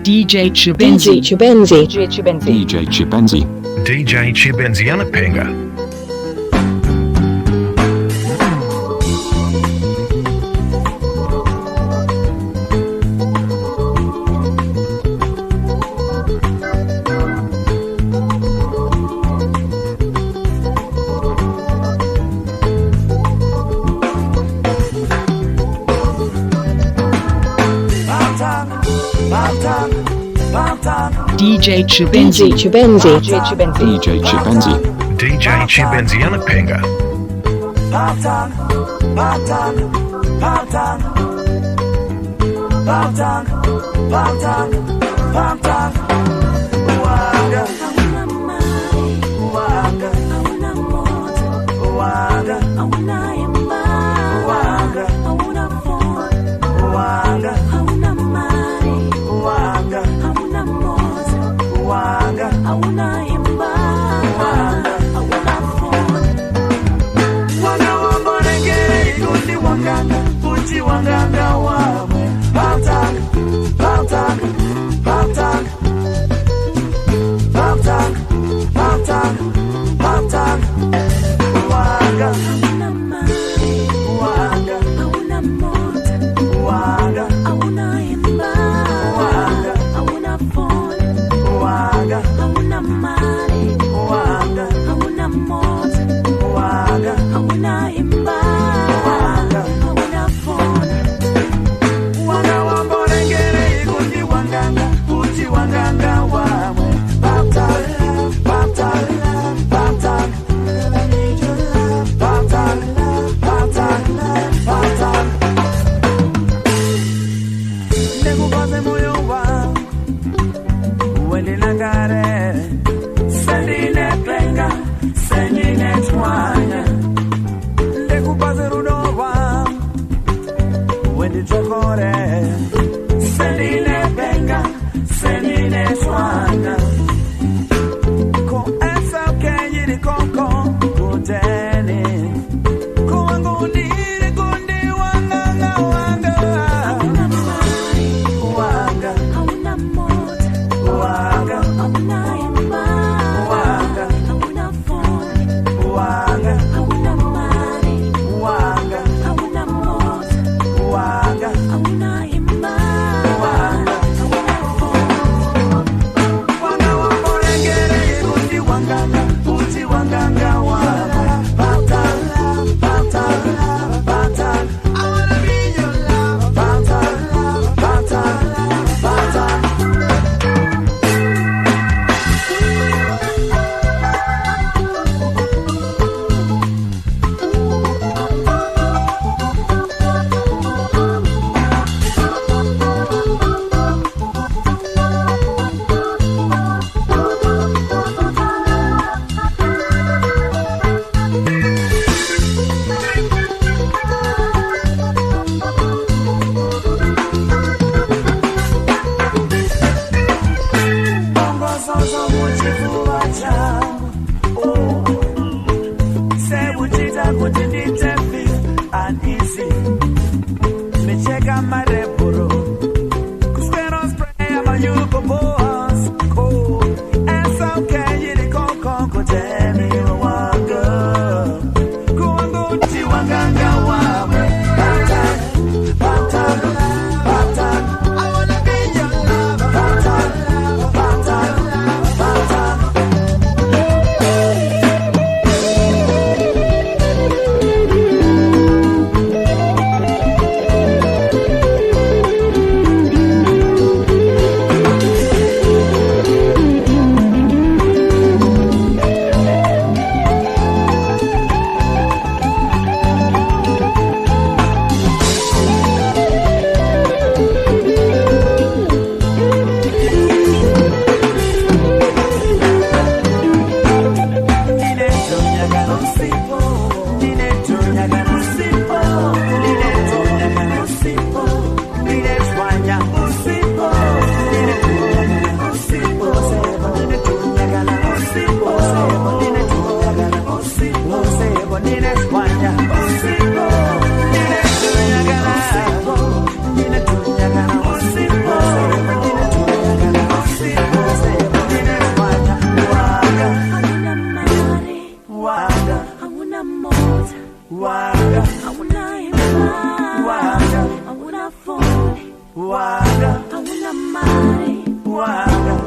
DJ Chibenzi. DJ Chibenzi. DJ Chibenzi anapinga. DJ Chibenzi. DJ Chibenzi. DJ Chibenzi anapinga. Pop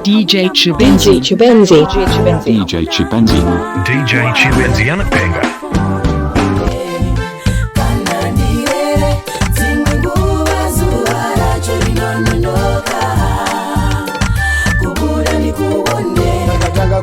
DJ Chibenzi. DJ Chibenzi. DJ Chibenzi anapinga.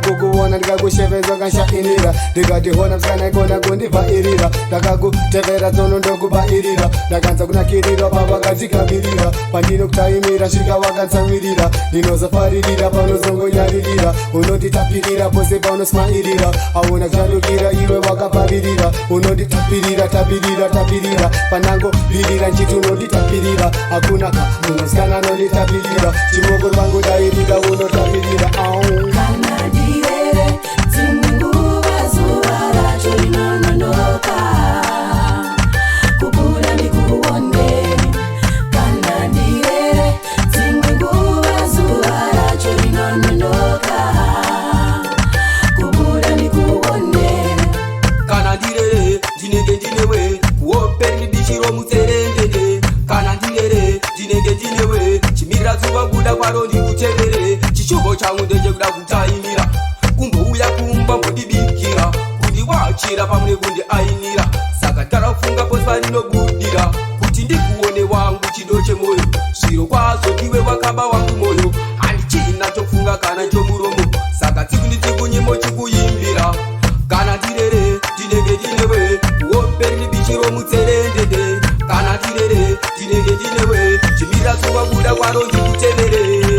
Kukuona ndikakusheveza kanshainira ndikatihona msanaikona kundibvairira ndakakutevera tsono ndokubairira ndakanza kunakirira pavakatikabirira pandinokutaimira svika wakantsamwirira ndinozofaririra paunozongonyaririra unonditapirira pose paunosmairira auna kushandukira iwe wakaparirira unonditapirira tapirira panangobirira nchiti unonditapirira hakuna ka munosikana anonditapirira chimoko rwangu dairika unotapirira kuda kwaro ndikuteverere chichubo changu ndechekuda kutaimira umbouya kumba mbondibikira kundiwachira pamwe kundiainira saka tarafunga pose parinobudira kuti ndikuone wangu chido chemoyo zviro kwazvo ndiwe wakaba wangu moyo handichina chofunga kana chomuromo saka tsiku nyimbo chikuimbira kana tirere tinenge tinewe uoperi bichiro mutserendede kana tirere tinenge tinewe chimira zuva buda kwaro ndikuteverere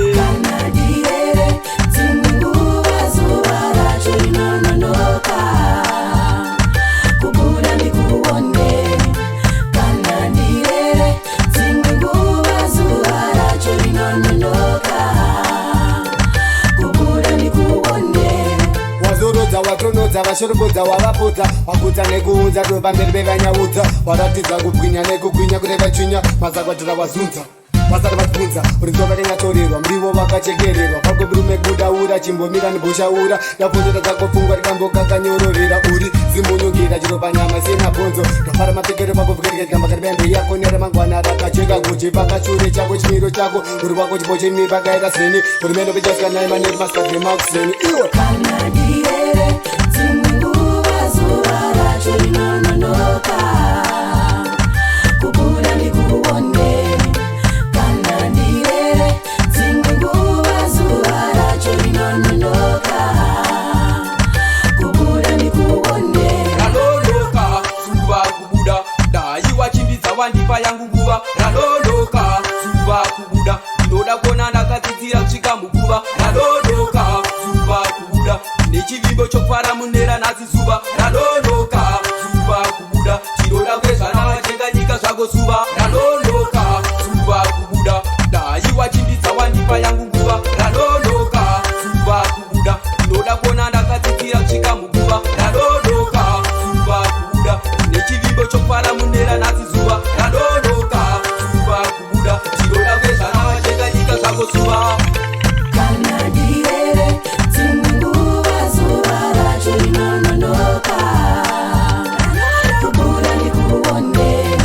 watonodza vashorobodza wavapodza wakuta nekuunza topamberi pevanyaudza waratidza kubwinya nekugwinya kureva chinya mazakwatira wazunza vasati vatibvunza urinzova ringatorerwa mrivo vakachekererwa pagobirume kudaura chimbomira nibhoshaura ndaponera dzakopfungwa rikambokakanyororera uri zimunyukira chiro panyama sina bhonzo ndofara mapfekero pakovhukerekekamba kari pembe yako neremangwana rakacheka guchi pakachure chako chimiro chako uri wako chipo chemi pakaita seni hurumende pechasikanai maneri masikademakuseni iwe wandipa yangu nguva ranonoka zuva kubuda inoda kuona ndakadzidzira kusvika muguva ranonoka zuva kubuda nechivimbo chokufara munera nhasi zuva ranonoka zuva kubuda tinoda kwezvana vachenga nyika zvako zuva ranonoka zuva kubuda daiwa chimbidza wandipa yangu nguva ranonoka zuva kubuda inoda kuona ndakadzidzira kusvika muguva ranonoka zuva kubuda nechivimbo chokufara munera nhasi zuva ranonoka zuva kubuda tinoda kwezvana vachenga nyika zvako zuva kana direre dzimwe nguva zuva racho rinononoka kubuda ndikuone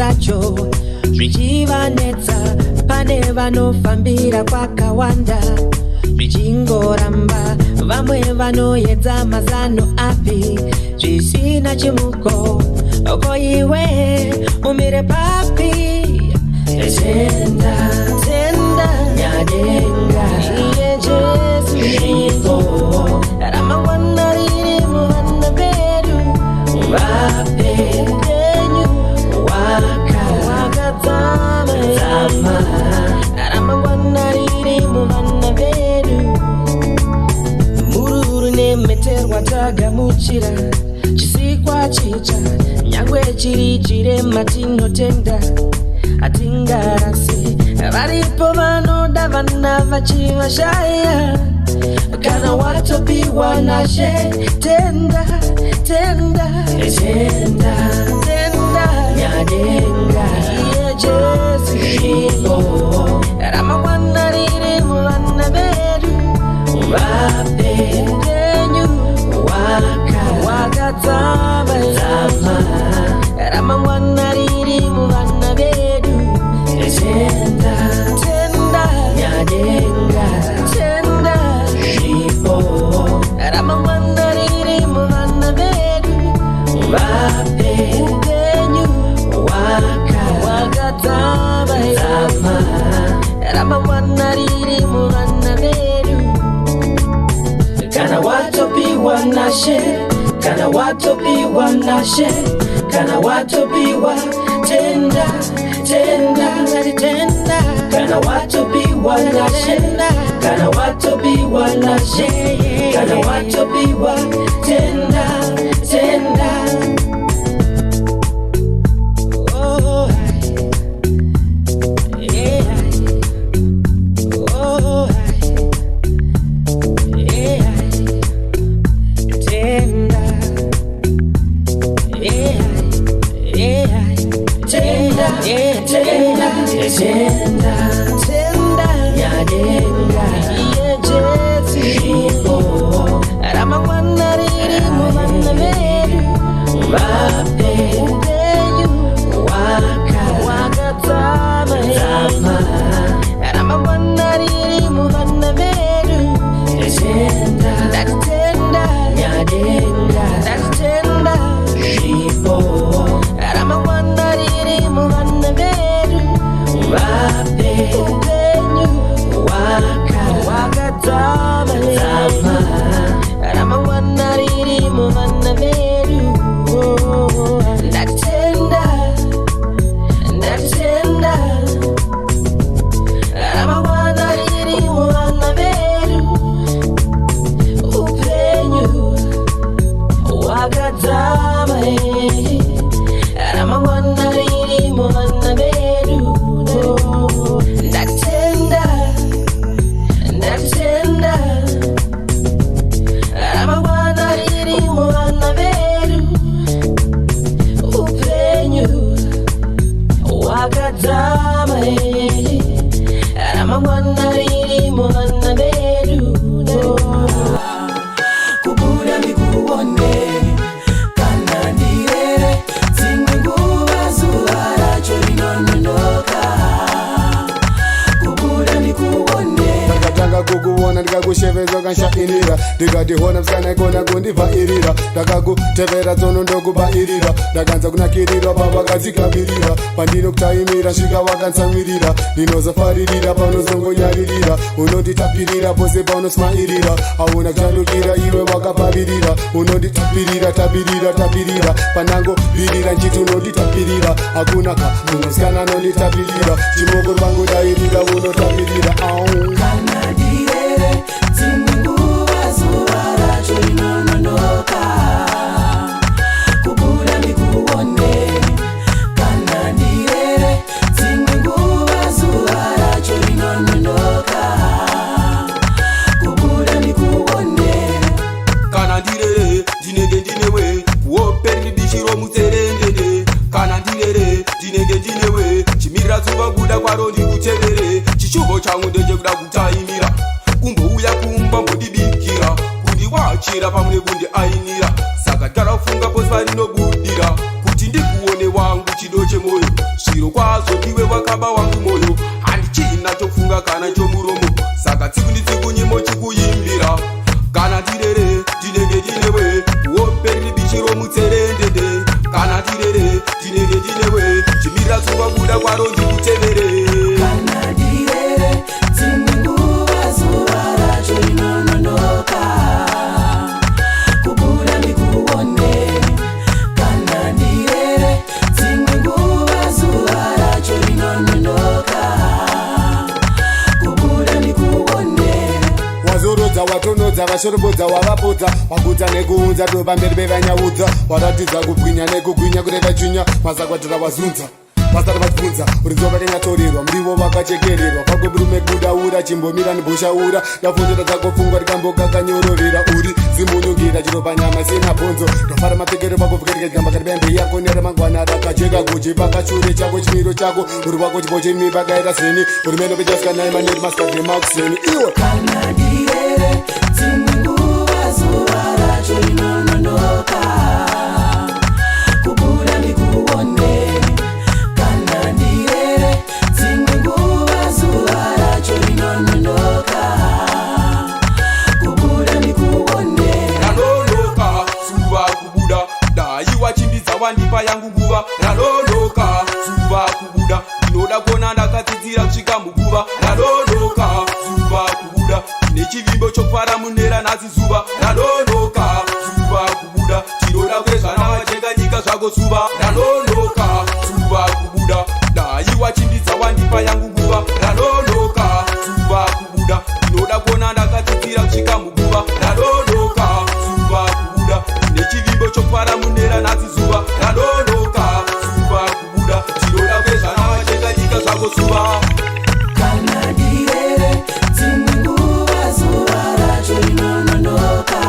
racho zvichivanetsa pane vanofambira kwakawanda zvichingoramba vamwe vanoedza mazano api zvisina chimuko ko iwe umire papi tenda tenda nyadenga iye Jesu ipo ramangwana riri muvana vedu vape penyu wakadzama ramangwana riri muvana vedu mururu nemeterwa tagamuchira chisikwa chicha nyangwe chiri chirema tinotenda atingarasi varipo vanoda vana vachivashaya kana watopiwa nashe tenda tenda tenda tenda nyadenga iye Jesu ipo ramangwana riri muvana vedu vape penyu wakadzama ramangwana riri muvana vedu tenda tenda nyadenga tenda ipo ramangwana riri muvana vedu vape penyu wakadzama ramangwana riri muvana vedu kana watopiwa nashe kana watopiwa nashe kana watopiwa tenda tenda tenda kana watopiwa nashe kana watopiwa nashe kana watopiwa tenda tenda oh yeah oh yeah tenda yeah tenda tenda tenda tenda nyadenga iye Jesu ipo ramangwana riri muvana vedu vape penyu wakadzama ramangwana riri muvana vedu tenda tenda nyadenga tenda ipo ramangwana riri muvana vedu vape penyu wakadzama ramangwana riri muvana vedu ndatenda ndatenda ramangwana riri muvana vedu upenyu wakadzama ramangwana riri muvana vedu ndatenda ndatenda ramangwana riri muvana vedu upenyu wakadzama ramangwana riri muvana vedu kubuda ndikuone kana ndirere dzimwe nguva zuva racho rinononoka kubuda ndikuone ndakatanga kukuona ndikakushevedza kanshainira ndikatihona msana ikona kundibvairira ndakakutevera tsono ndokubairira ndakanza kunakirirwa pavakadzikabirira pandinokutaimira svika wakantsamwirira ndinozofaririra paunozongonyaririra unonditapirira pose paunosmairira hauna kuchandukira iwe wakapavirira unonditapirira tapirira tapirira panangovirira nchiti unonditapirira hakuna ka munosikana anonditapirira chimoko vangodairira unotapirira kana ndirere dzimwe nguva zuva racho rinononoka kubuda ndikuone kana ndirere dzimwe nguva zuva racho rinononoka kubuda ndikuone kana ndirere ndinenge ndinewe kuoperi dishiro mutserendende kana ndirere ndinenge ndinewe chimirira zuva kuda kwaro ndikutevere chishuvo changu ndechekuda kutaimira kumbouya kumba mbodibikira kundiwachira pamwe kundiainira saka tarafunga posi parinobudira kuti ndikuone wangu chido chemoyo baba wangu moyo handichina chofunga kana chomuromo saka tsiku nditsiku nyimbo chikuyimbira kana tirere tinenge tinewe woperi bishiro mutserendende kana tirere tinenge tinewe chimirira tsuwa buda kwaro ndikutevere kana ndirere dzimwe nguva zuva racho rinononoka kubuda ndikuone kana ndirere dzimwe nguva zuva racho rinononoka kubuda ndikuone wazorodza watonodza vashorobodza wavapodza waguta nekuunza topamberi bevanyaudza waratidza kubwinya nekugwinya kureva chinya mazakwatira wazunza vasati vachibvunza urinzova kenyatorirwa murivo vakachekererwa pakoburume kudaura chimbomira nibhushaura ndafunzira dzakofungwa rikambokakanyorovera uri zimunyungira chiropanyama sina bhonzo ndofara mapfekero pakuvhukarika chigamba kati bembe yako neramangwana rakajeka guchi pakashure chako chimiro chako uri wako chipo chemi pakaita seni uri meno pechasvikanaemaneti masikadremakuseni iwe kana ndirere dzimwe nguva zuva racho rinononoka kubuda ndikuone kana ndirere dzimwe nguva zuva racho rinononoka kubuda ndikuone raloloka zuva kubuda daiwa chimbidza wandipa yangu nguva raloloka zuva kubuda ndinoda kuona ndakadzidzira kusvika muguva raloloka zuva kubuda nechivimbo chokufara munera nhasi zuva raloloka zuva kubuda tinoda kuedzvana vajeka nyika zvako zuva raloloka zuva kubuda daiwa chimbidza wandipa yangu nguva raloloka zuva kubuda ndinoda kuona ndakadzidzira kusvika muguva raloloka zuva kubuda nechivimbo chokufara munera nhasi zuva raloloka zuva kubuda tinoda kuedzvana vajeka nyika zvako zuva kana ndirere dzimwe nguva zuva racho rinononoka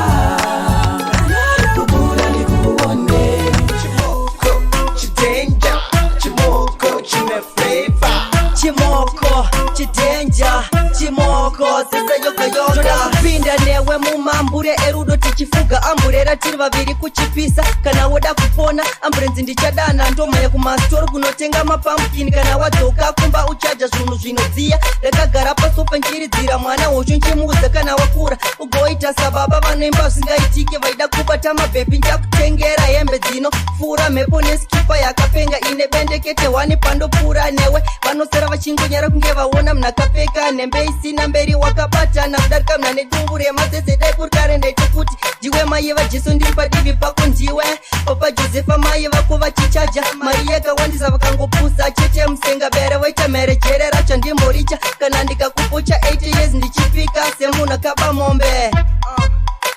kubuda ndikuone chimoko chidenja chimoko chine flavor chimoko chidenja chimoko ziseyokayoka kupinda newe mumambure erudo tichifuga amburera tiri vaviri kuchipisa kana woda kupona amburenzi ndichadana ndomaya kumasitoro kunotenga mapamukini kana wadzoka kumba uchaja zvinhu zvinodziya rakagara pasofa nchiridzira mwana wosho nchimuudza kana wakura ugoita sababa vanoimba zvingaitike vaida kubata mabhebhi nchakutengera hembe dzino fura mhepo neskipa yakapenga ine bendekete wani pandopfuura newe vanosara vachingonyara kunge vaona munhu akapfeka nhembe isina mberi wakabatana kudarika muna nedumbu remazezedai kurikare ndaitokuti ndiwe mai vajesu ndiri padivi pako ndiwe papa josefa mai vako vachichaja mari yakawandisa vakangopusa chete musenga bere waita mherejere racho ndimboricha kana ndikakupocha 8 years ndichipika semunhu akaba mombe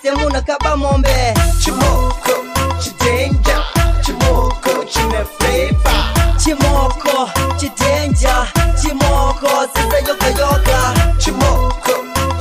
semunhu akaba mombe chimoko chidenja chimoko chine flavor chimoko chidenja chimoko ziseyokayoka chimoko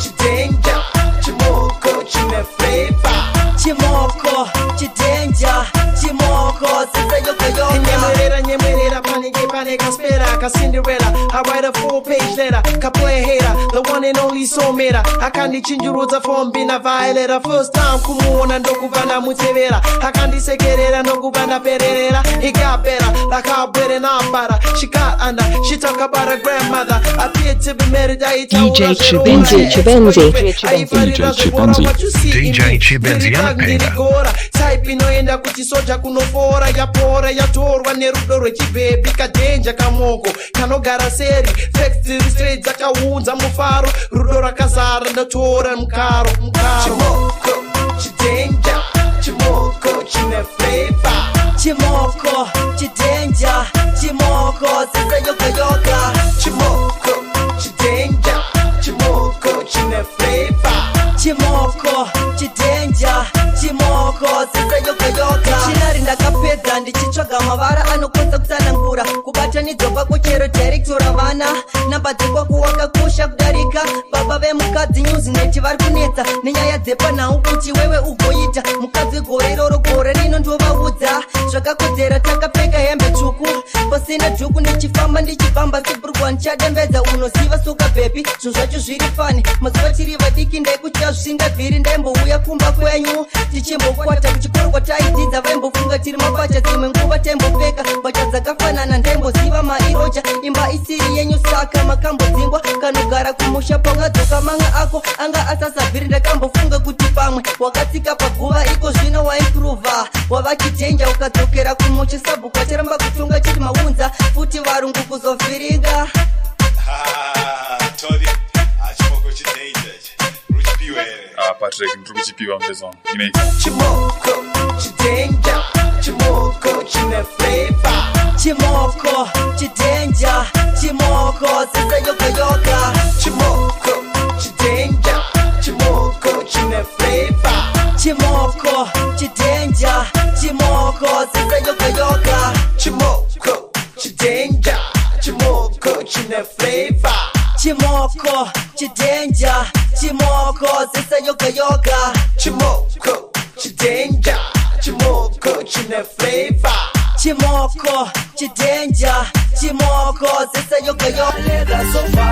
chidenja chimoko chine flavor chimoko chidenja chimoko ziseyokayoka Nyemwerera pane kaspera kacinderella I write a full-page letter kaplay hater the one and only soulmate akandichinjurudza fombina violator first time kumuona ndokuvana mutevera akandisekerera ndokuvana pererera he got better like how bread and ambara she got under she talk about her grandmother appeared to be married DJ Chibenzi. DJ Chibenzi anapenda. type inoenda kuti soja kunofora yapora yatorwa nerudo rwechibhebhi kadenja kamoko kanogara seri factory straight dzakaunza mufaro rudo rakazara ndotora mukaro chimoko chidenja chimoko chine flavor chimoko chidenja chimoko ziseyokayoka chimoko chidenja chimoko chine flavor chimoko chidenja chimoko ziseyokayoka chinari ndakapedza ndichitsvaga mavara anokwanisa kutsanangura kubatanidzwa kwako chero directora vana namba dzekwaku wakakosha kudarika baba vave mukadzi nyuzineti vari kunetsa nenyaya dzepanhau kuti wewe ugoita mukadzi gore iroro gore rino ndovaudza zvakakodzera takapfeka hembe tsvuku pasina dhuku ndichifamba ndichifamba seburugwa ndichadembedza unoziva soka bhepi zvinhu zvacho zviri fani mazuva tiri vadiki ndaikuchira zvisingabviri ndaimbouya kumba kwenyu tichimbokwata kuchikoro kwataidzidza vaimbofunga tiri mapacha dzimwe nguva taimbopfeka mbacha dzakafanana ndaimboziva mairoja imba isiri yenyu saka makambodzingwa kanogara kumusha pangadzoka manga ako anga asasabviri ndakambofunga kuti pamwe wakatsika paguva iko zvino waimprova wava chitenja ukadzokera kumusha sabhuku wachiramba kutunga chiti maunza futi varungu kuzovhiringa Patrick ndikuchipiwa mbezo Chimoko chitenja chimoko chine flavor chimoko chitenja chimoko sisa yoga yoga chimoko chitenja chimoko chine flavor chimoko chitenja chimoko sisa yoga yoga chimoko chitenja chimoko chine flavor chimoko chitenja chimoko sisa yoga yoga chimoko chitenja chimoko chine flavor chimoko chitenja chimoko sisa yoga yoga leda sofa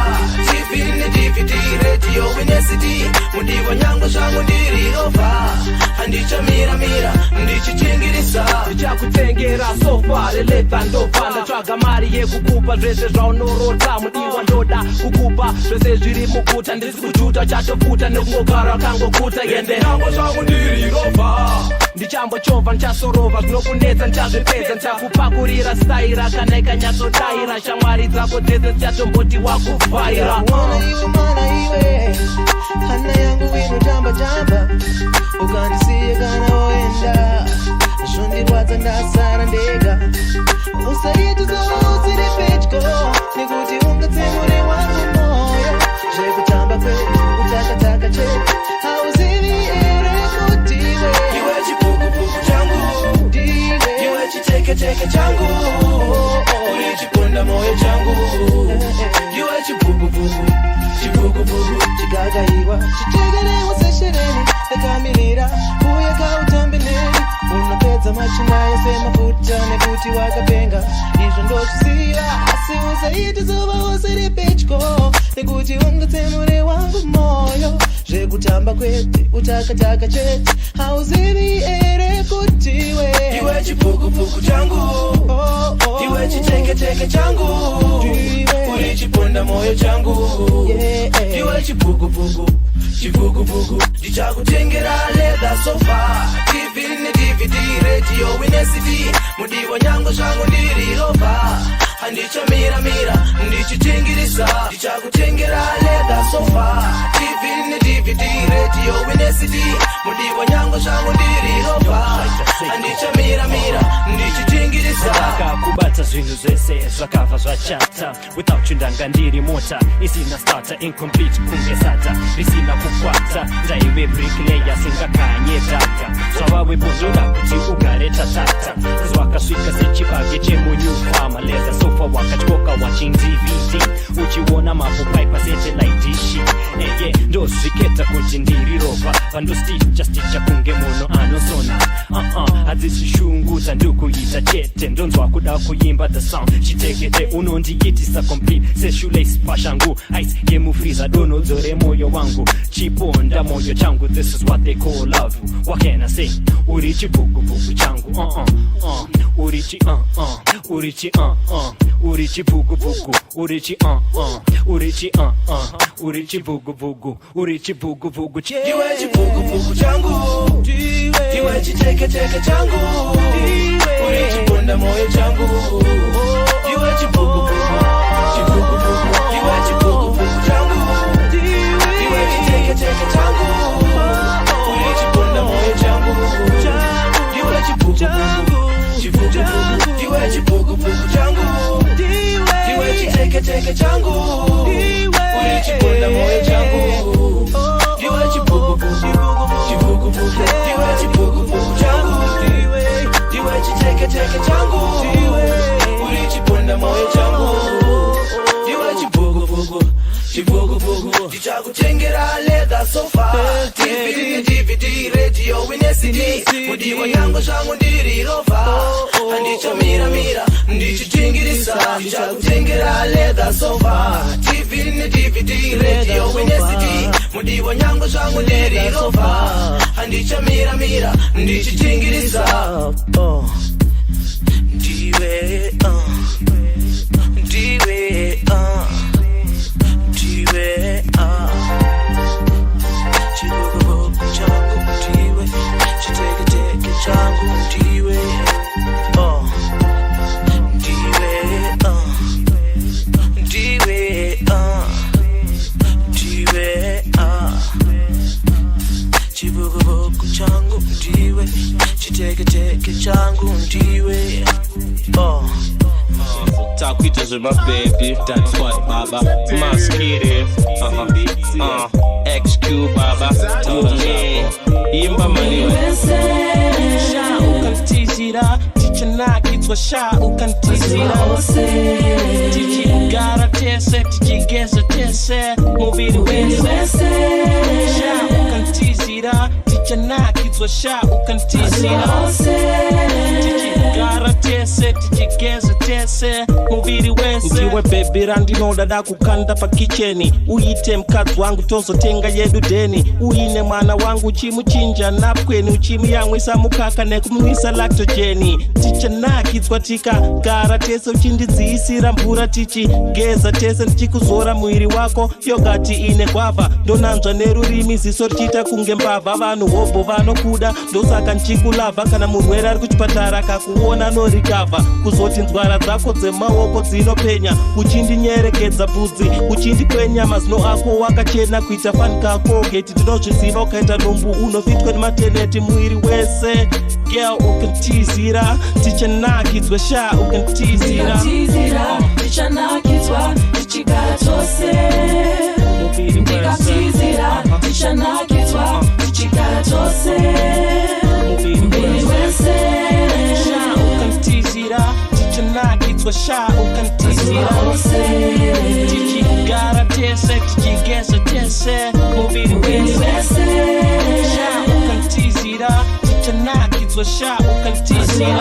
TV ni DVD radio wine CD mundiwa nyango shango ndiri over andicha mira ndichichingirisa ndichakutengera sofa leleta ndofa ndatsvaga mari yekukupa zvese zvaunorota mudiwa ndoda kukupa zvese zviri muguta ndisi kujuta chatofuta nekungogara kangokuta ende nyango zvangu ndiri rova ndichambochovha ndichasorova zvinokunetsa ndichazvipedza ndichakupakurira staira kana ikanyatsodaira shamwari dzako dzese dzichatomboti wakuvhaira mana iwe hana yangu inotamba tamba ukandisiye kana woenda zvondirwadza ndasara ndega usaiti zouziri pedyo nekuti ungatsemure wangu moyo zvekutamba kwedu utakataka chedu hauzivi ere kutiwe iwe chipukupuku changu ndiwe iwe chiteketeke changu uri chiponda moyo changu iwe chipukupuku chigagaiwa chitegerewo seshereni ekamirira uye kautambe neni unopedza machinayo semafuta nekuti wakapenga izvo ndozviziva asi usaiti zuva usiri pedyo nekuti ungatsemure wangu moyo zvekutamba kwete utakataka chete hauzivi ere kutiwe iwe chipukupuku changu iwe chiteketeke changu uri chiponda moyo changu iwe chipukupuku ndichakutengera leda sofa TV ni DVD radio wine CD mudiwa nyango zvangu ndiri rova handicha mira ndichichingirisa ndichakutengera leda sofa TV ni DVD radio wine CD mudiwa nyango zvangu ndiri rova handicha mira ndichichingirisa kubata zvinhu zvese zvakabva zvachata without you ndanga ndiri mota isina starter incomplete kunge sata risina kukwata ndaive bricklayer singakanye data zvavawe bonzoda kuti ugare tatata zvakasvika sechibage chemunyufa maleza sofa wakatyoka watching DVD uchiona mapopaipa satellite dishi eye ndozviketa kuti ndiri rova vandosticha kunge munhu anosona hadzisishungudza ndokuita chete ndonzwa kuda kuimba the sound chitekete unondiitisa complete seshoelace pashangu ice yemufriza donodzore moyo wangu chiponda moyo changu this is what they call love what can I say uri chipukupuku changu uri chi uri chi uri chipukupuku uri chi uri chi uri chipukupuku uri chipukupuku iwe chipukupuku changu iwe chiteketeke changu uri chiponda moyo changu iwe chipukupuku iwe chipukupuku changu iwe chiteketeke changu uri chiponda moyo changu iwe chipukupuku iwe chipukupuku changu iwe chiteketeke changu uri chiponda moyo changu iwe chipukupuku iwe chipukupuku changu iwe chiteketeke changu uri chiponda moyo changu iwe chipukupuku ndichakutengera leather sofa TV DVD radio ine CD mudiwa nyango zvangu ndiri rova handichamira ndichitingirisa ndichakutengera leather sofa TV DVD radio ine CD mudiwa nyango zvangu ndiri rova handichamira ndichitingirisa ndiwe chibugo changu ndiwe chiteke changu ndiwe chibugo changu ndiwe chiteke changu ndiwe Taquito is my baby, that's what baba. Maskiri, XQ baba. Imba mani. Sha ukantizira, tichana kitwa sha ukantizira. Tichigara tese, tichigeza tese, mubiri wese. Sha ukantizira, tichana kitwa sha ukantizira. Tichigara tese, tichigeza tese, mubiri wese. Ndiwe baby randinoda dakukanda pa kicheni. Uyite mkazi wangu tozotenga yedu deni. Uine mwana wangu chimuchinja napkweni. Uchimuyamwisa mukaka nekumwisa lactogeni. Tichana kitwa tika gara tese uchindidzisira mvura tichigeza tese. Ndichikuzora mwiri wako yogati ine kwava. Ndonanzwa nerurimi ziso richita kunge mbava. Vanhu hobo vanokuda ndosaka nchikulava. Kana murwere ari kuchipatara kakuona no recover. Kuzoti nzwara dzako dzemaoko dzinopenya. Uchindinyerekedza bvudzi uchindikwenya mazino ako wakachena kuita fani kako. Geti tinozviziva ukaita nhumbu unofitwa nemateneti mwiri wese. Girl ukantizira tichanakidzwa sha ukantizira tichanakidzwa tichigara tose ndikatizira tichanakidzwa tichigara tose mubiri wese sha ukantizira tichanakidzwa sha ukantizira tichigara tese tichigeza tese mubiri wese sha ukantizira tichanakidzwa sha ukantizira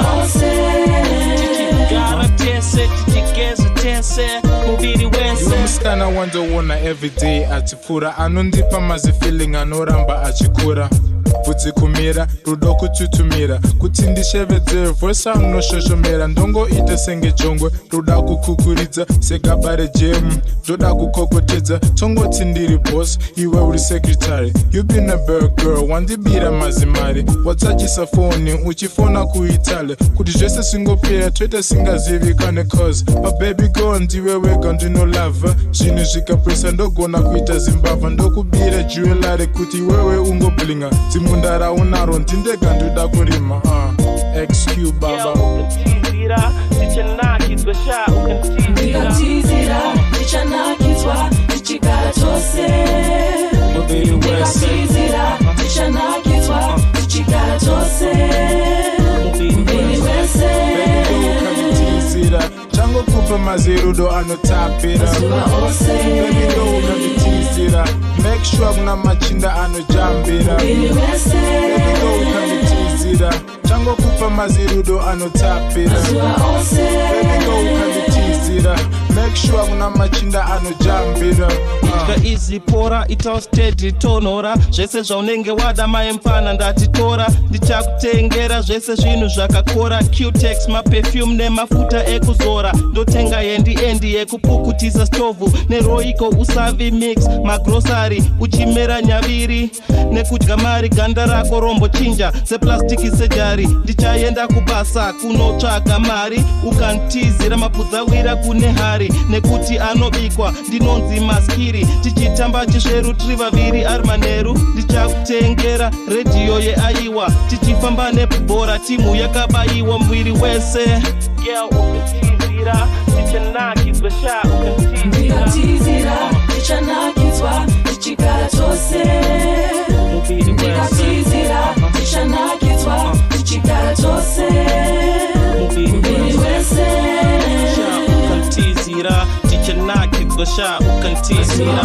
tichigara tese tichigeza tese mubiri wese. Musikana wandoona everyday achipfura anondipa mazi feeling anoramba achikura. Bvudzi kumira rudo kututumira kuti ndishevedzere voice anoshoshombera ndongoita senge jongwe ruda kukukuridza segaba rejemu ndoda kukokotedza tongoti ndiri boss iwe uri secretary. You been a bad girl wandibira mazimari watsajisa foni uchifona kuitale kuti zvese singopera toita singazivikane cause baby girl ndiwe wega ndinolava zvinhu zvikapurisa ndogona kuita zimbabva ndokubira jewelry kuti wewe ungoblinga mundara unaro ndindega ndoda kurima XQ baba ukantizira tichanakidzwa sha ukantizira tichanakidzwa tichigara tose ndikatizira tichanakidzwa tichigara tose mubiri wese ukanditizira changokupa mazirudo anotapira bebido ukanditizira make sure kuna machinda anojambira bebido ukanditizira changokupa mazirudo anotapira bebido ukanditizira make sure kuna machinda anojambira easy pora ita steady tonora zvese zvaunenge wada maempana ndatitora ndichakutengera zvese zvinhu zvakakora Q-Tex maperfume nemafuta ekuzora ndotenga endi yekupukutisa stovhu neroiko usavi mix magrosari uchimera nyaviri nekudya mari ganda rako rombochinja seplastiki sejari ndichaenda kubasa kunotsvaga mari ukantizira mapfudzawira kune hari nekuti anobikwa ndinonzi maskiri tichitamba chisveru tiri vaviri ari manheru ndichakutengera redhiyo yeaiwa tichifamba nebhora timu yakabayiwa mwiri wese ukantizira tichanakidzwa sha ukantizira tichanakidzwa tichigara tose ndikatizira tichanakidzwa tichigara tose mubiri wese ukantizira tichanakidzwa kigosha ukantizira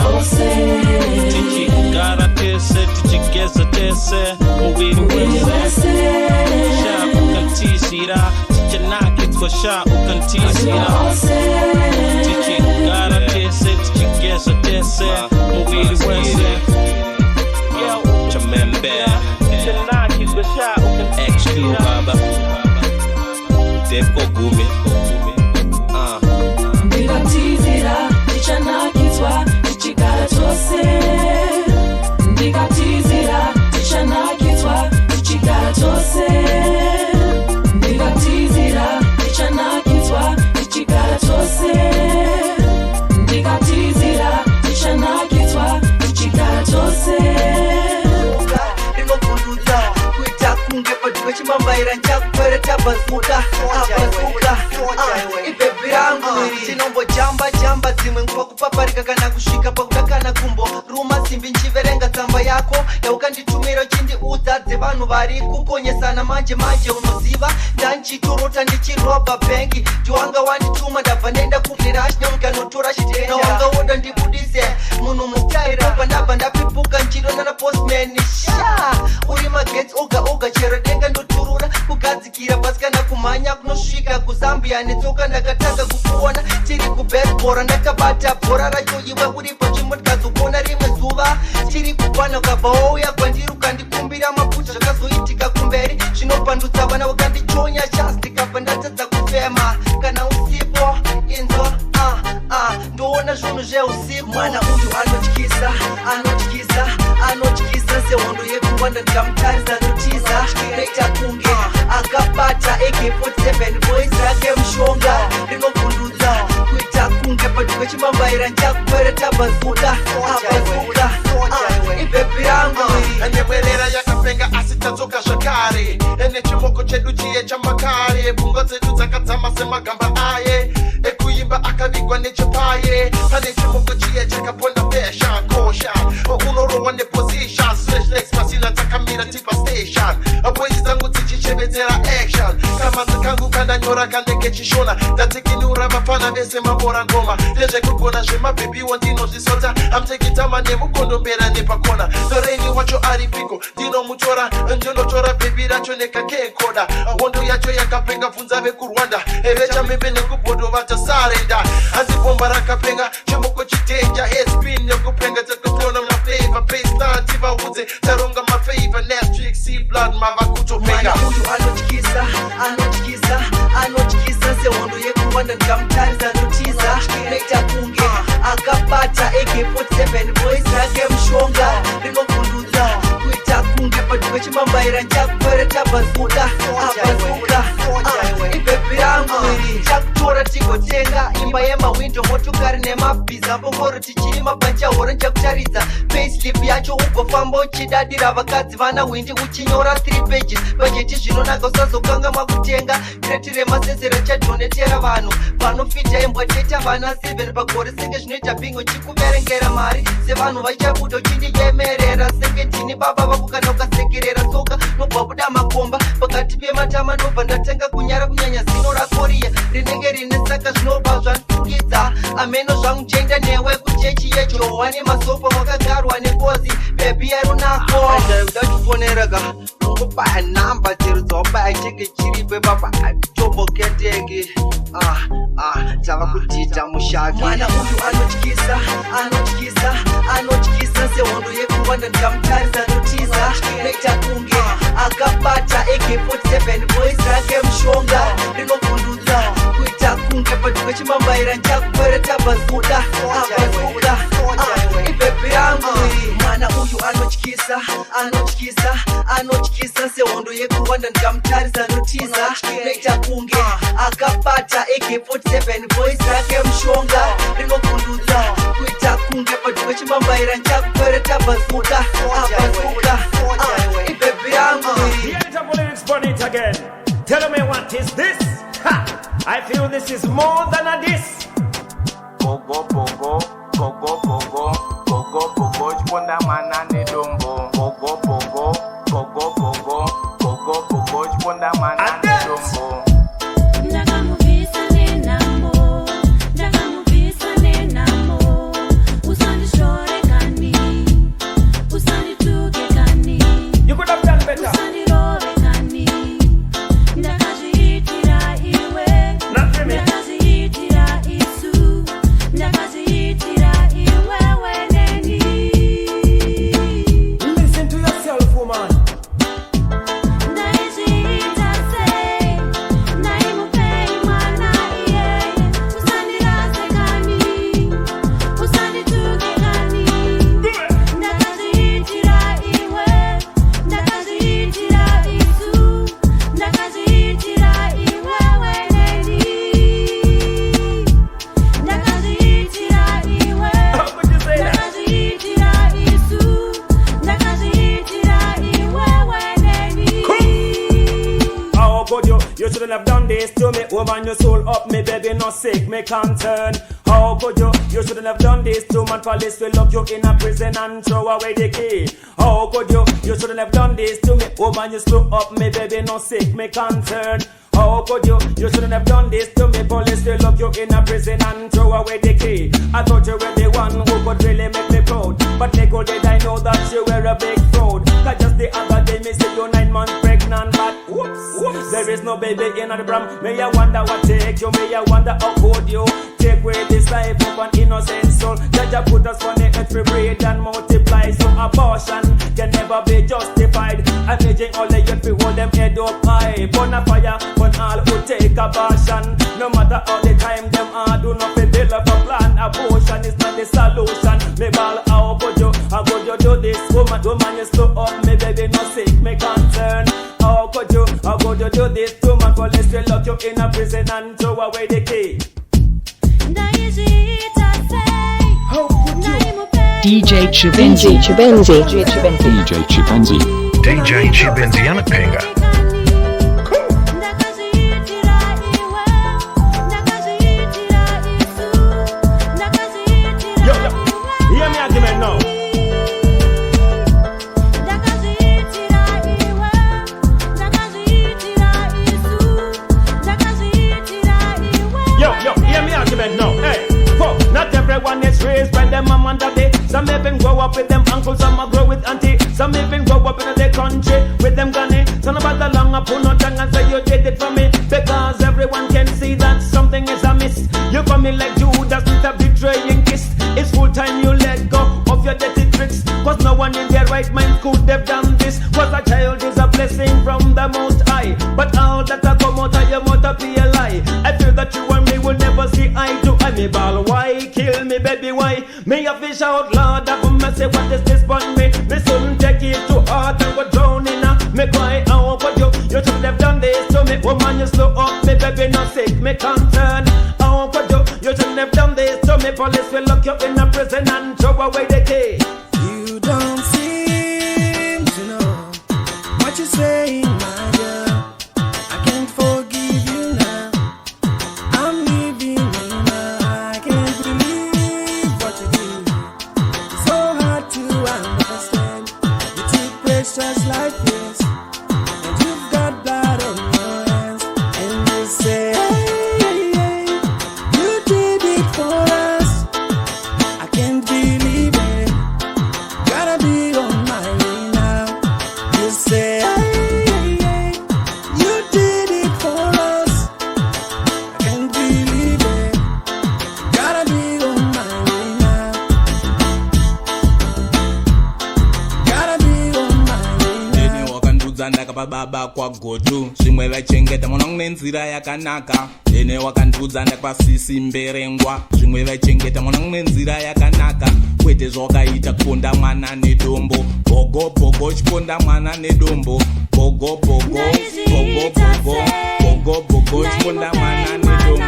tichigara tese tichigeza tese mubiri wese sha ukantizira tichanakigosha ukantizira tichigara tese tichigeza tese mubiri wese chamembe tichanakigosha ukantizira baba Defco Gumi Ndikatizira tichanakitwa tichigara chose Ndikatizira tichanakitwa tichigara chose Ndikatizira tichanakitwa tichigara chose Ndikatizira tichanakitwa tichigara chose Rinokundudza kuita kunge padhuka chimambaira nchakukwere tabazuka abazuka ibhebhi rangu tinombojamba dzimwe nguva kupaparika kana kusvika pakuda kana kumbo ruma simbi nchiverenga tsamba yako yaukanditumira uchindiudza dzevanhu vari kukonyesana manje unoziva ndanchitorota ndichirobha bhengi ndiwanga wandituma ndabva ndenda kufirash nomukanotora chitena wanga woda ndibudise munhu mutaira pandabva ndapipuka nchidona napostman sha uri magetsi oga chero denga ndoturura kugadzikira pasi kana kumhanya kunosvika kuzambia netsoka ndakatanga kukuona tiri kubesbora ndakabata bhora racho iwe uripo chimotikazokuona rimwe zuva tiri kupana ukabva wauya kwandiri ukandikumbira maputi zvakazoitika kumberi zvinopandutsa vana vakandichonya chasi ndikabva ndatadza kufema kana usipo inzwa ndoona zvinhu zveusiku mwana uyu anotyisa sehondo yekuwanda ndikamutarisa notiza reita kunge akabata AK47 boys rake mushonga rinogundudza kuita kunge padhuka chimambaira nchakukwere tabazuka ibhebhi rangu anyemwerera yakapenga asi tadzoka zvakare ene chimoko chedu chiye chamakare pfungwa dzedu dzakadzama semagamba aye ekuimba akavigwa nechepaye pane chimoko chiye chakaponda pesha kosha unorohwa neposition sweshlex pasina dzakamira tipa station apoisi dzangu dzichichevedzera action kamanzi kangu kandanyora kandenge chishona ndatekinura vafana vese mabora ngoma ndezvekugona zvemabhebhiwo ndinozvisota amtekitama nemukondombera nepakona noreni wacho aripiko ndinomutora ndinotora bhebhi racho nekakekoda hondo yacho yakapenga bvunza vekurwanda evechamembe nekubhodo vatasarenda hanzi bomba rakapenga chimoko chitenja headspin nekupenga dzekutona mafavha baseline tivahudze taronga mafavha nestrix blood mava kutopenga uyu anotyisa sehondo yekuwanda ndikamutarisa notiza reita kunge akabata AK47 boys rake mushonga rinogundudza kuita kunge padhuka chimambaira nchakukwere tabazuka ibhebhi rangu chakutora tigotenga imba yemawindo motokari nemabhiza mbongoro tichiri mabhanjahoro nchakutaridza payslip yacho ugofamba uchidadira vakadzi vana windi uchinyora 3 pages bajeti zvinonaka usazokanga makutenga kreti remasesero chadonetera vanhu vanofita imbwa teta vana 7 pagore senge zvinoita bingo chikuverengera mari sevanhu vachabuda uchindiyemerera senge ndini baba vako kana ukasekerera tsoka nobva kuda makomba pakati pematama ndobva ndatenga kunyara kunyanya zino rakoriya rinenge rine saka zvinobva zvandifungidza ameno zvangu jenda newe kuchechi yejohwa nemasofa wakagarwa nekozi bebhi yarunako ndatifoneraka ungobaya nhamba dzero dzawabaya chenge chiripe baba tomboketenge tava kudhidha mushaki mwana uyu anotyisa sehondo yekuwanda ndikamutarisa notiza reita kunge akabata AK47 boys rake mushonga rinogundudza kuita kunge padhuka chimambaira nchakukwere tabazuka ibhebhi rangu mwana uyu anotyisa sehondo yekuwanda ndikamutarisa notiza reita kunge akabata AK47 boys rake mushonga rinogundudza kuita kunge padhuka chimambaira nchakukwere tabazuka ibhebhi rangu again. Tell me what is this? Ha! I feel this is more than a diss. Pogo, pogo, pogo, pogo, pogo, pogo, chponda manane dombo. Pogo, pogo, pogo, pogo, pogo, pogo, chponda manane dombo. Ndakamuvisa nenamo, ndakamuvisa nenamo. you shouldn't have done this to me. Woman, your soul up, me baby, not sick, me concern. How could you? You shouldn't have done this to man. Police will lock you in a prison and throw away the key. How could you? You shouldn't have done this to me. Woman, you slow up, me baby, not sick, me concern. How could you? You shouldn't have done this to me. Police will lock you in a prison and throw away the key. I thought you were the one who could really make me proud, but little did I know that you were a big fraud. Cause just the other day me said you're 9 months pregnant, but whoops, there is no baby in the bram. May I wonder what take you, may I wonder how could you take away this life of an innocent soul. Jaja put us on the earth to breed and multiply, so abortion can never be justified. I'm urging all the youth to hold them head up high. Burn a fire on all who take abortion. No matter all the time them are do not build up a plan. Abortion is not the solution. Me ball, how could you do this? Woman, you slow up, me baby, no sick, me concern. How could you do this? Woman, police will lock you in a prison and throw away the key. DJ Chibenzi. DJ Chibenzi. DJ Chibenzi Anapenga. Hear me argument now. Yo, hear me argument now. Hey, not everyone is raised by them mom and daddy. Some even grow up with them uncles, some a grow with auntie. Some even grow up in the country with them gunny. Some about the long up, pull no tongue and say you did it for me. Because everyone can see that something is amiss. You come in like Judas with a betraying kiss. It's full time you let go of your dirty tricks. Cause no one in their right mind could have done this. Cause a child is a blessing from the Most High. But all that I come out of your mouth be a lie. I feel that you and me will never see eye to eye. Me ball, why kill me baby, why? Me a fish out, Lord have mercy, what is this on me? Me soon take it to heart and go drown in a me cry, how could you? You should have done this to me. Woman, you slow up, me baby, not sick, me concern. How could you? You shouldn't have done this to me. Police will lock you in a prison and throw away the key. You don't seem to know what you're saying, my girl. I can't forgive you now. I'm leaving you now. I can't believe what you do. It's so hard to understand. You took precious life, yes, and you've got blood on your hands. And you say, hey, you did it for us. I can't believe it. Gotta be on my way now. You say, hey, you did it for us. I can't believe it. Gotta be on my way now. Gotta be on my way now. Eni wakandudza ndakapababa kwa godu. Zvimwe vachengeta mwanangu nenzira yakanaka. Ene wakandudza ndakapasisi mberengwa. Zvimwe vachengeta mwanangu nenzira yakanaka. Kwete zvakaita kuponda mwana nedombo. Bogo bogo chiponda mwana nedombo. Bogo bogo bogo bogo bogo bogo chiponda mwana nedombo.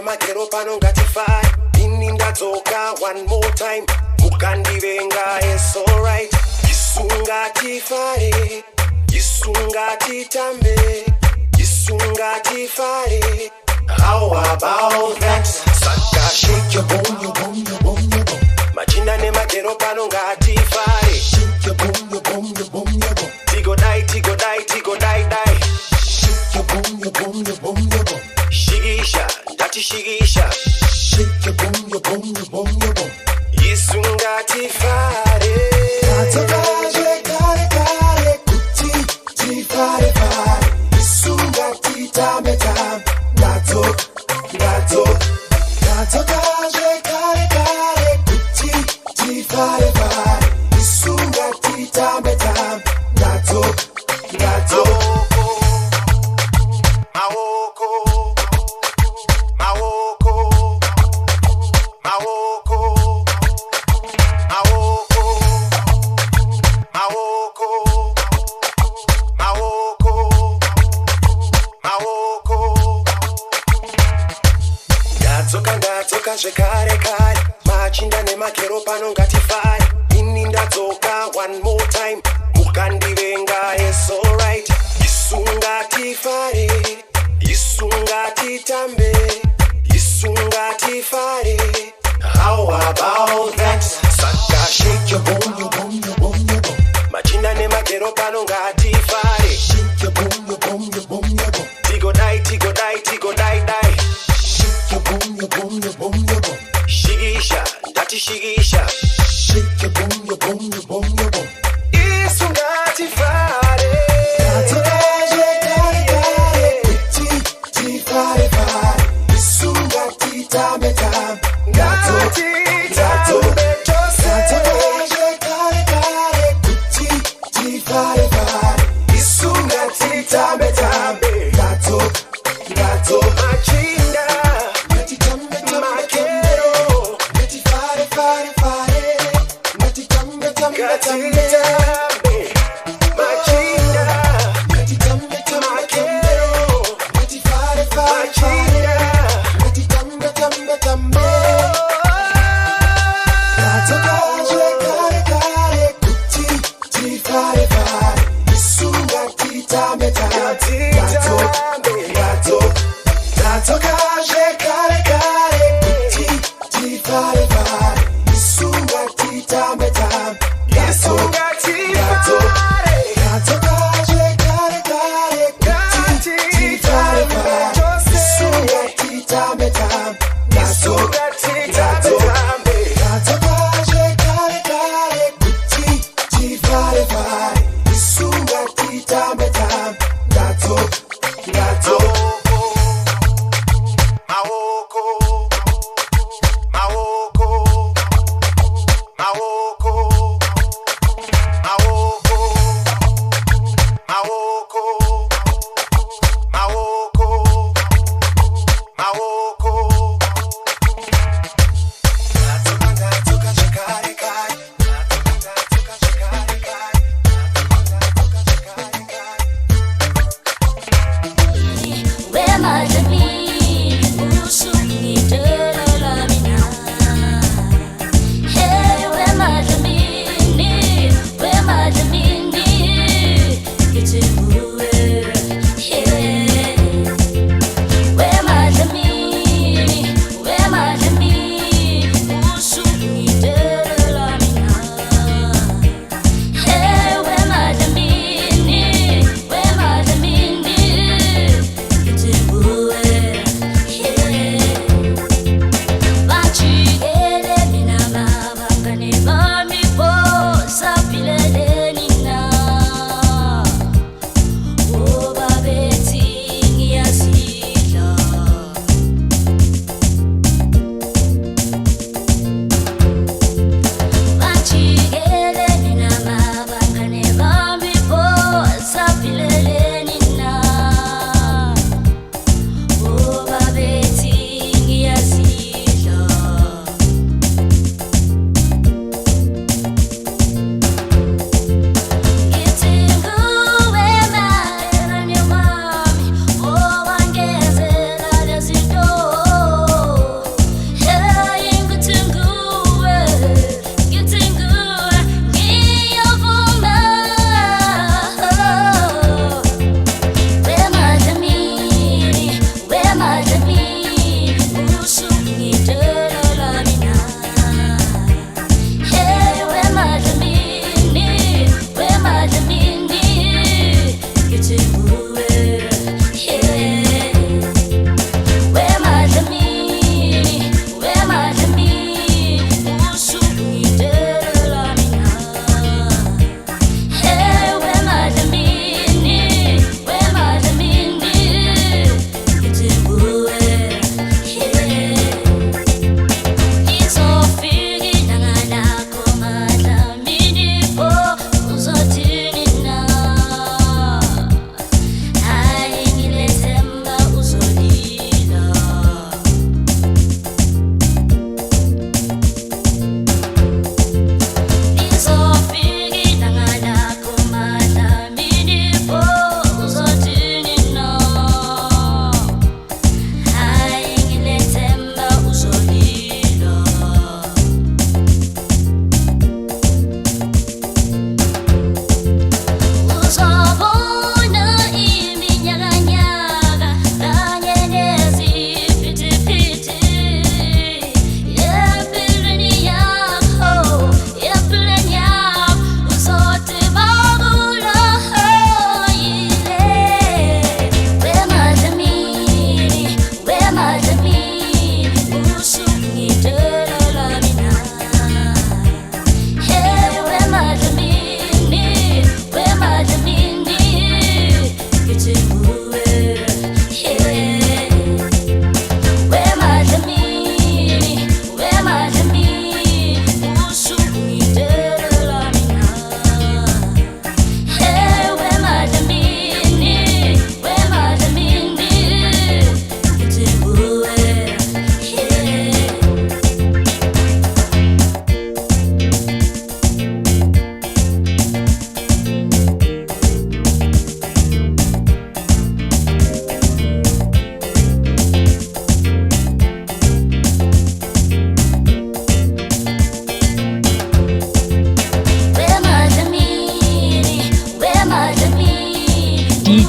Magero pano ngatify ini ndadzoka one more time mukandivenga it's alright isungatifare isungatitambe isungatifare how about that saka shake your bum your bum your bum your bum machinda nemagero pano ngatifare shake your bum your bum your bum your bum tigo dai tigo dai tigo dai dai shake your bum your bum your bum your bum shigisha shigisha shake your bum your bum your bum your bum isungatifare katakaje kare kare kuti tifare fare isungatitame tam dato katakaje kare machinda nemakero pano ngatifai ini ndadzoka one more time mukandivenga it's alright isungatifare isungatitambe isungatifare how about that saka shake your bum your bum your bum your bum machinda nemakero pano ngatifare shake your bum your bum your bum your bum tigo dai tigo dai tigo dai dai shake your bum your bum your bum your bum shigisha ndati shigisha shake your bum your bum your bum your bum isungatifare Yes,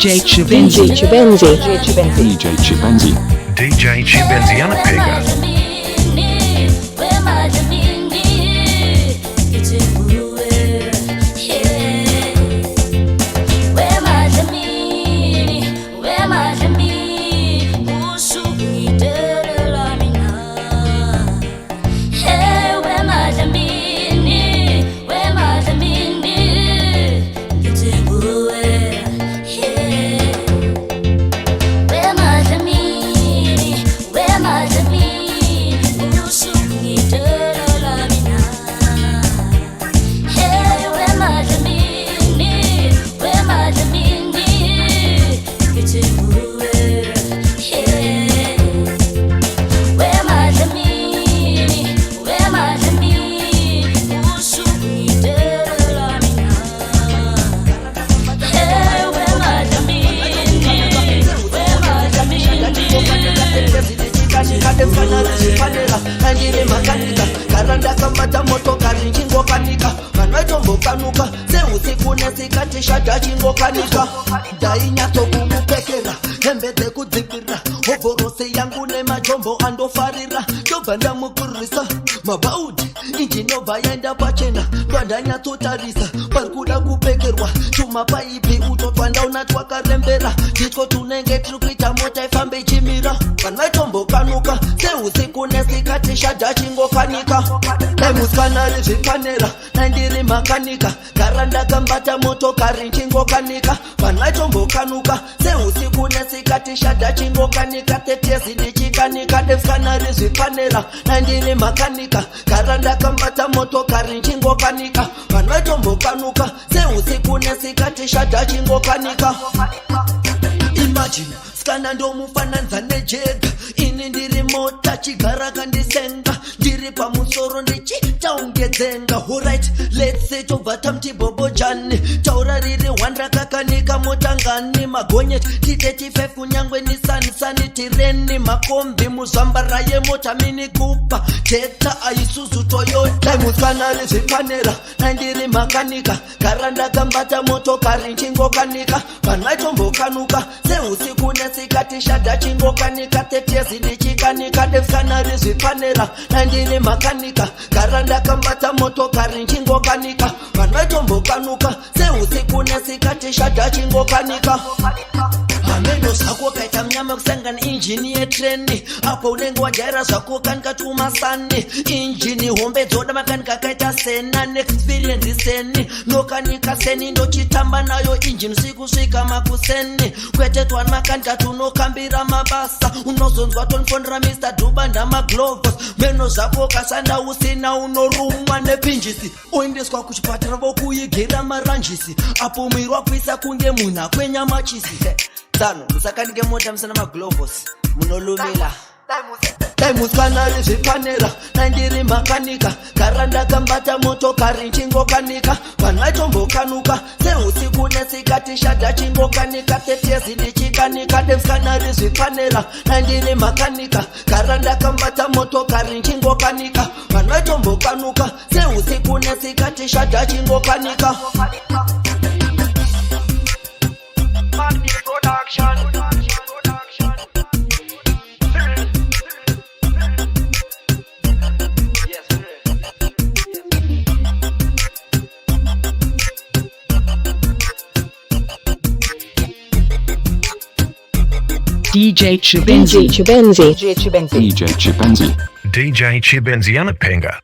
DJ Chibenzi. DJ Chibenzi. DJ Chibenzi anapiga. Kanika dainyatso kumupekera hembe dzekudzipira hovhorose yangu nemajombo andofarira ndobva ndamukurisa mabaudi injinobva yaenda pachena ndandanyatsotarisa pari kuda kupekerwa tumapaipi utotwa ndauna twakarembera titwo tunenge tiri kuita mota ifambe ichimira vanaitombokanuka seusiku nesikati shadha chingokanika daimuskanari zvipanera naindiri makanika gara ndakambata motokari chingokanika vanaitombokanuka seusiku nesikati shadha chingokanika tetezi ndichikanika defskanari zvipanera naindiri makanika gara ndakambata motokari chingokanika vanaitombokanuka seusiku nesikati shadha chingokanika. Imagine skana ndomufananidza nejega ini ndiri mota chigara kandisenga ndiri pamusoro ndichitaungedzenga. Alright, let's say tobva tamti bobo jani taura riri 1 rakakanika mota ngani magonyeti T35 kunyangwe nisanisani tireni makombi muzvambara yemota mini kupa jeta aisuzu toyota muskanari zvipanera naindiri makanika gara ndakambata motokari chingokanika vanaitombokanuka seusiku nesikati shadha chingokanika tetezi ndichikanika defskanari zvipanera naindiri makanika gara ndakambata motokari chingokanika vanaitombokanuka seusiku nesikati shadha chingokanika. Hameno zvako kaita mnyama kusangana injini yetreni apo unenge wajaira zvako kanika tumasani injini hombe dzoda makanika kaita sena neexperience seni nokanika seni ndochitamba nayo injini sikusvika makuseni kwete twana makanika tunokambira mabasa unozonzwa tonifondera Mr. Duba ndamaglovos meno zvako kasanda usina unorumwa nepinjisi oendeswa kuchipatara vokuigira maranjisi apo mwiri wakuisa kunge munhu akwenyama chisi Tano, musakanike mota musana maglovos munolumila daimuskanari zvipanera naindiri makanika gara ndakambata motokari chingokanika vanaitombokanuka seusiku nesikati shadha chingokanika tetezi ndichikanika defskanari zvipanera naindiri makanika gara ndakambata motokari chingokanika vanaitombokanuka seusiku nesikati shadha chingokanika. DJ Chibenzi. DJ Chibenzi. DJ Chibenzi anapiga.